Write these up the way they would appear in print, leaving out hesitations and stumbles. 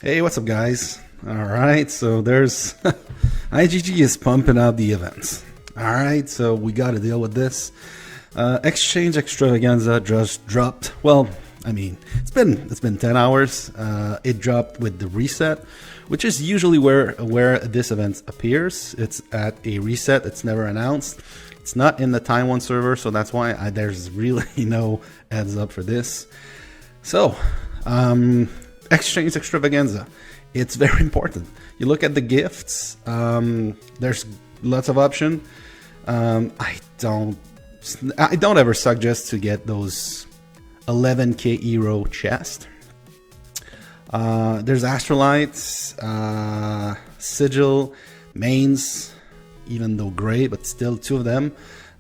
Hey, what's up, guys? All right, so there's IGG is pumping out the events. All right, so we got to deal with this. Exchange Extravaganza just dropped. Well, I mean, it's been 10 hours. It dropped with the reset, which is usually where this event appears. It's at a reset. It's never announced. It's not in the Taiwan server, so that's why there's really no heads up for this. So, Exchange Extravaganza, it's very important. You look at the gifts. There's lots of option. I don't ever suggest to get those 11k euro chest. There's astrolites, sigil, mains, even though gray, but still two of them.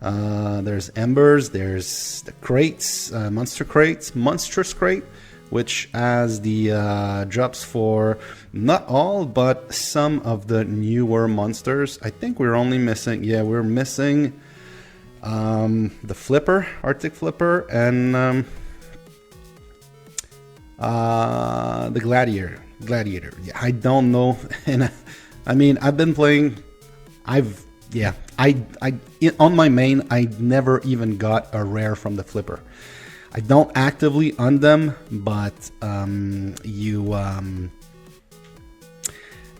There's embers, there's the crates, monstrous crate, which has the drops for not all, but some of the newer monsters. I think we're only missing, we're missing the flipper, Arctic flipper, and the gladiator. Yeah, I don't know, and I mean, I've been playing. On my main, I never even got a rare from the flipper. I don't actively hunt them, but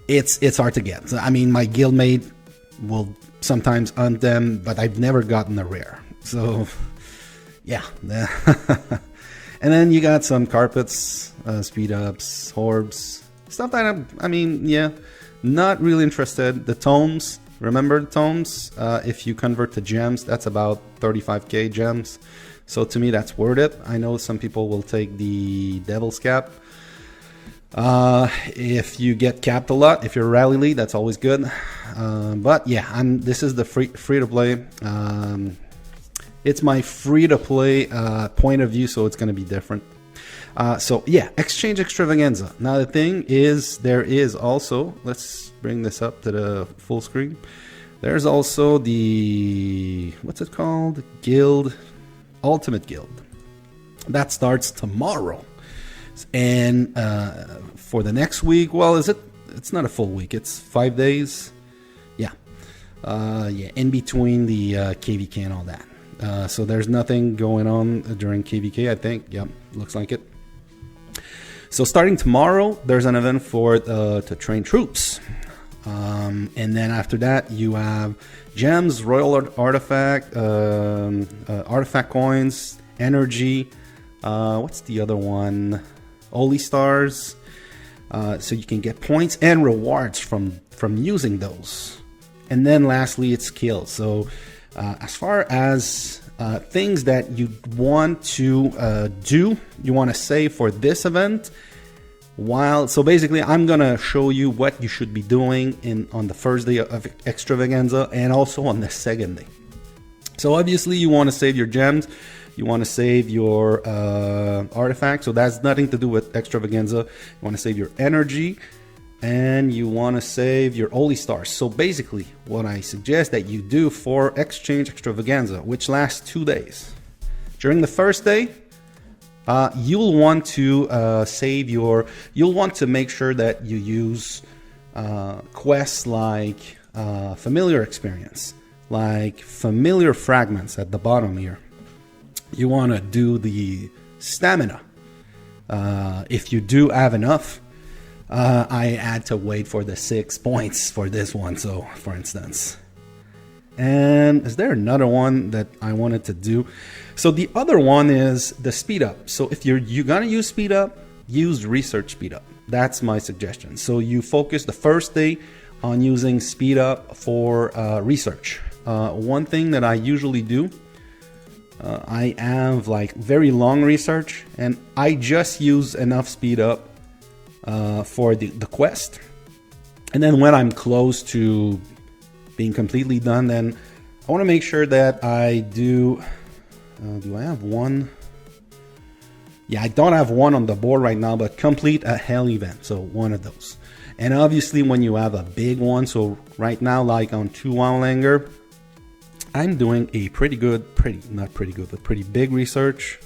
it's hard to get. So, I mean, my guildmate will sometimes hunt them, but I've never gotten a rare. So, yeah. And then you got some carpets, speed ups, orbs, stuff that I mean, yeah, not really interested. The tomes, remember the tomes? If you convert to gems, that's about 35k gems. So to me, that's worth it. I know some people will take the Devil's Cap. If you get capped a lot, if you're rally lead, that's always good. But yeah, this is the free to play. It's my free to play point of view, so it's going to be different. So yeah, Exchange Extravaganza. Now the thing is, there is also, let's bring this up to the full screen. There's also the, what's it called? Guild. Ultimate Guild that starts tomorrow, and for the next week, well, it's not a full week, it's 5 days, yeah, in between the KVK and all that. So there's nothing going on during KVK, I think. Yep, looks like it. So starting tomorrow, there's an event for to train troops. And then after that, you have gems, royal artifact, artifact coins, energy. What's the other one? Holy stars. So you can get points and rewards from using those. And then lastly, it's kills. So as far as things that you want to do, you want to save for this event. So basically, I'm gonna show you what you should be doing on the first day of Extravaganza and also on the second day. So obviously, you want to save your gems, you want to save your artifacts. So that's nothing to do with Extravaganza. You want to save your energy, and you want to save your holy stars. So basically, what I suggest that you do for Exchange Extravaganza, which lasts 2 days, during the first day, you'll want to you'll want to make sure that you use quests like familiar experience, like familiar fragments at the bottom here. You want to do the stamina. If you do have enough, I had to wait for the 6 points for this one. So for instance, and is there another one that I wanted to do? So the other one is the speed up. So if you're gonna use speed up, use research speed up. That's my suggestion. So you focus the first day on using speed up for research. One thing that I usually do, I have like very long research, and I just use enough speed up for the quest. And then when I'm close to being completely done, then I want to make sure that I do I have one? Yeah, I don't have one on the board right now, but complete a hell event, so one of those. And obviously when you have a big one, so right now, like on 2 Wowlanger, I'm doing a pretty big research.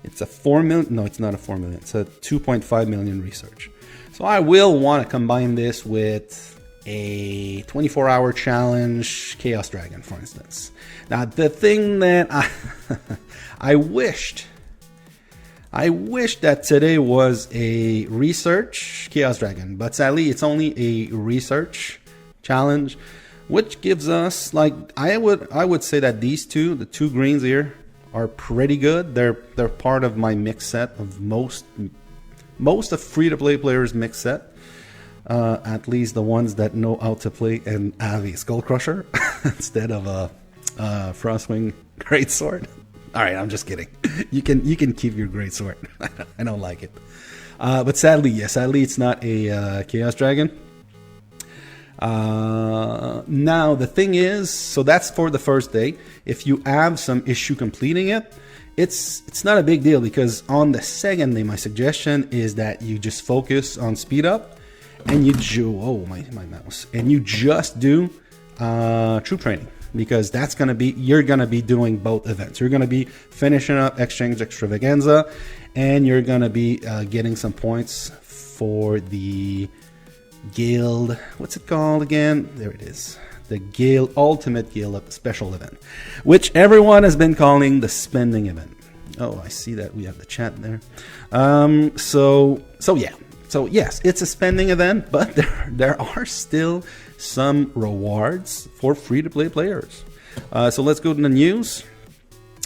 It's a 4 million. No, it's not a 4 million. It's a 2.5 million research. So I will want to combine this with a 24-hour challenge Chaos Dragon, for instance. Now, the thing that I wished that today was a research Chaos Dragon, but sadly it's only a research challenge, which gives us, like, I would say that these two, the two greens here, are pretty good. They're part of my mix set of most of free-to-play players' mix set. At least the ones that know how to play and have a Skull Crusher instead of a Frostwing Greatsword. All right, I'm just kidding. You can keep your Greatsword. I don't like it. But sadly, it's not a Chaos Dragon. Now the thing is, so that's for the first day. If you have some issue completing it, it's not a big deal, because on the second day, my suggestion is that you just focus on speed up, and you my mouse, and you just do troop training, because that's gonna be, you're gonna be doing both events. You're gonna be finishing up Exchange Extravaganza, and you're gonna be getting some points for the guild. What's it called again? There it is. The guild, ultimate guild special event, which everyone has been calling the spending event. Oh, I see that we have the chat there. So yes, it's a spending event, but there are still some rewards for free-to-play players. So let's go to the news,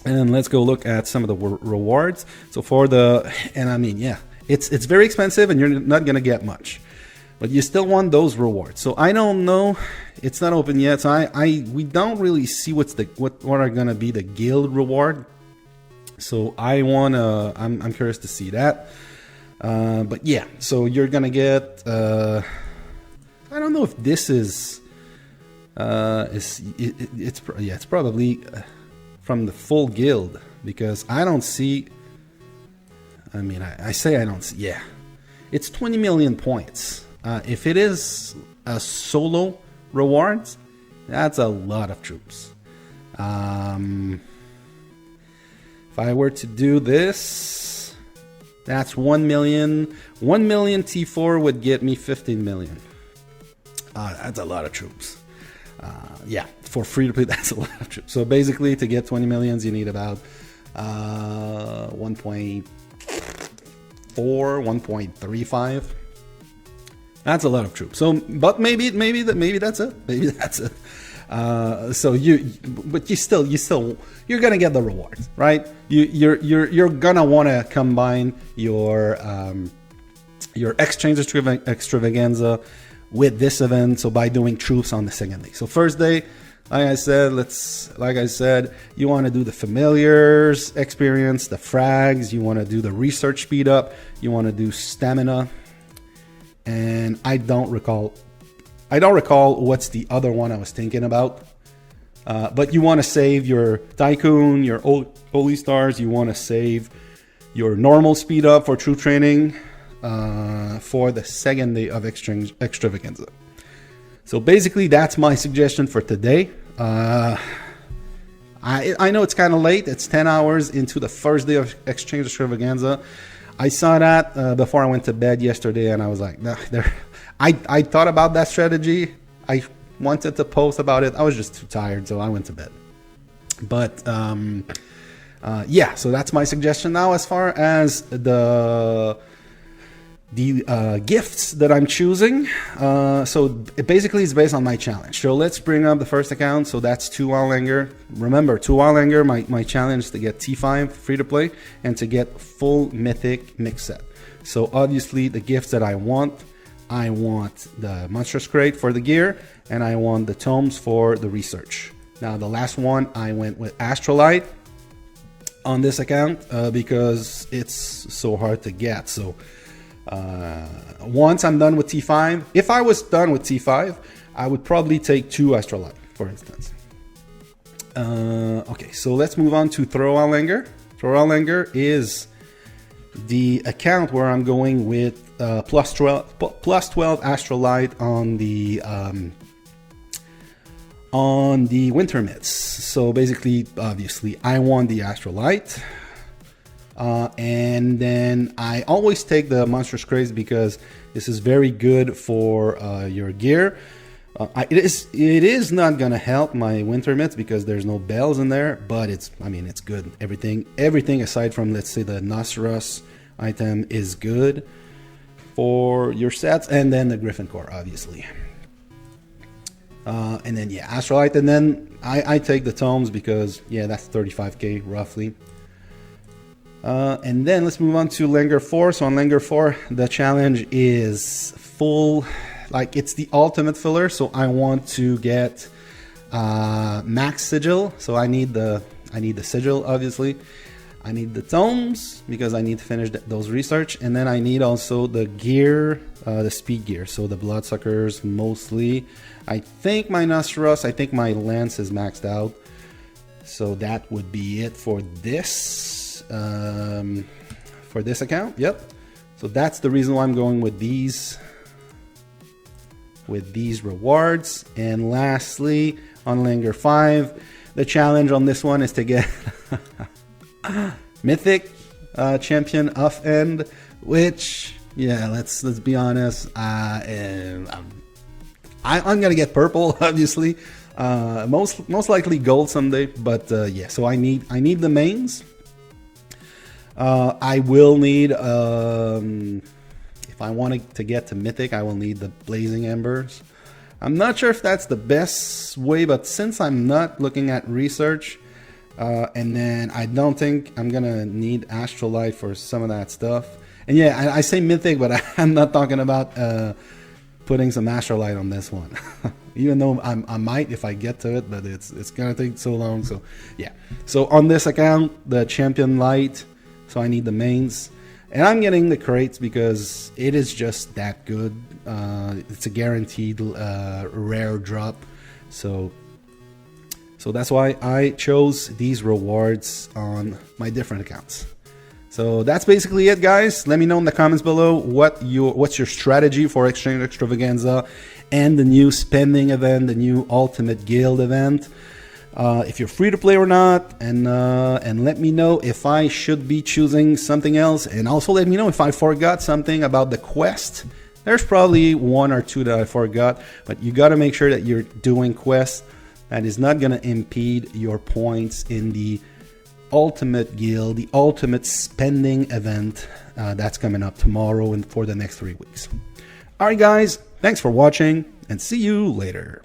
and let's go look at some of the rewards. So for the, and I mean, yeah, it's very expensive, and you're not gonna get much, but you still want those rewards. So I don't know, it's not open yet. So we don't really see what are gonna be the guild reward. So I'm curious to see that. But yeah, so you're gonna get, I don't know if this is, it's probably from the full guild, because I don't see, I mean, I say I don't see, yeah, it's 20 million points. If it is a solo rewards, that's a lot of troops. If I were to do this, that's 1 million. 1 million T4 would get me 15 million. That's a lot of troops. Yeah, for free to play, that's a lot of troops. So basically, to get 20 millions, you need about 1.4, 1.35. That's a lot of troops. So, but maybe that's it. Maybe that's it. So you're gonna get the rewards, right? You're gonna want to combine your Exchange Extravaganza with this event. So by doing troops on the second day. So first day, like I said, you want to do the familiars experience, the frags. You want to do the research speed up. You want to do stamina. And I don't recall what's the other one I was thinking about. But you want to save your Tycoon, your Holy Stars. You want to save your normal speed up for true training for the second day of Exchange Extravaganza. So basically, that's my suggestion for today. I know it's kind of late. It's 10 hours into the first day of Exchange Extravaganza. I saw that before I went to bed yesterday, and I was like, nah, I thought about that strategy. I wanted to post about it. I was just too tired, so I went to bed. But yeah, so that's my suggestion. Now, as far as the gifts that I'm choosing, so it basically is based on my challenge. So let's bring up the first account. So that's 2 Outlander. Remember, 2 Outlander, my challenge is to get T5 free to play and to get full mythic mix set. So obviously the gifts that I want the Monstrous Crate for the gear, and I want the tomes for the research. Now the last one, I went with Astrolite on this account because it's so hard to get. So once I'm done with T5, if I was done with T5, I would probably take 2 Astrolite, for instance. Okay, so let's move on to Throw Outlander. Throw Outlander is the account where I'm going with plus 12 Astrolite on the winter mitts. So basically, obviously, I want the Astrolite. And then I always take the Monstrous Craze because this is very good for your gear. It is not gonna help my winter mitts because there's no bells in there, but it's good. Everything aside from, let's say, the Nosferos item is good for your sets, and then the Griffin Core, obviously. And then yeah, Astrolite, and then I take the tomes because yeah, that's 35k roughly. And then let's move on to Langer 4. So on Langer 4, the challenge is full, like it's the ultimate filler. So I want to get max sigil. So I need the sigil, obviously. I need the tomes because I need to finish those research, and then I need also the gear, the speed gear. So the Bloodsuckers mostly. I think my Nosferos, I think my Lance is maxed out. So that would be it for this account. Yep. So that's the reason why I'm going with these rewards. And lastly, on Langer 5, the challenge on this one is to get Mythic champion off end, which yeah, let's be honest, I'm gonna get purple, obviously, most likely gold someday, but yeah, so I need the mains. I will need, if I want to get to Mythic, I will need the Blazing Embers. I'm not sure if that's the best way, but since I'm not looking at research, and then I don't think I'm gonna need Astrolite for some of that stuff. And yeah, I say Mythic, but I'm not talking about putting some Astrolite on this one. Even though I might if I get to it, but it's gonna take so long. So yeah, so on this account, the Champion Light, so I need the mains, and I'm getting the crates because it is just that good. It's a guaranteed rare drop, so that's why I chose these rewards on my different accounts. So that's basically it, guys. Let me know in the comments below what's your strategy for Exchange Extravaganza and the new spending event, the new Ultimate Guild event. If you're free to play or not, and let me know if I should be choosing something else, and also let me know if I forgot something about the quest. There's probably one or two that I forgot, but you got to make sure that you're doing quests. That is not going to impede your points in the Ultimate Guild, the Ultimate Spending event that's coming up tomorrow and for the next 3 weeks. Alright guys, thanks for watching, and see you later.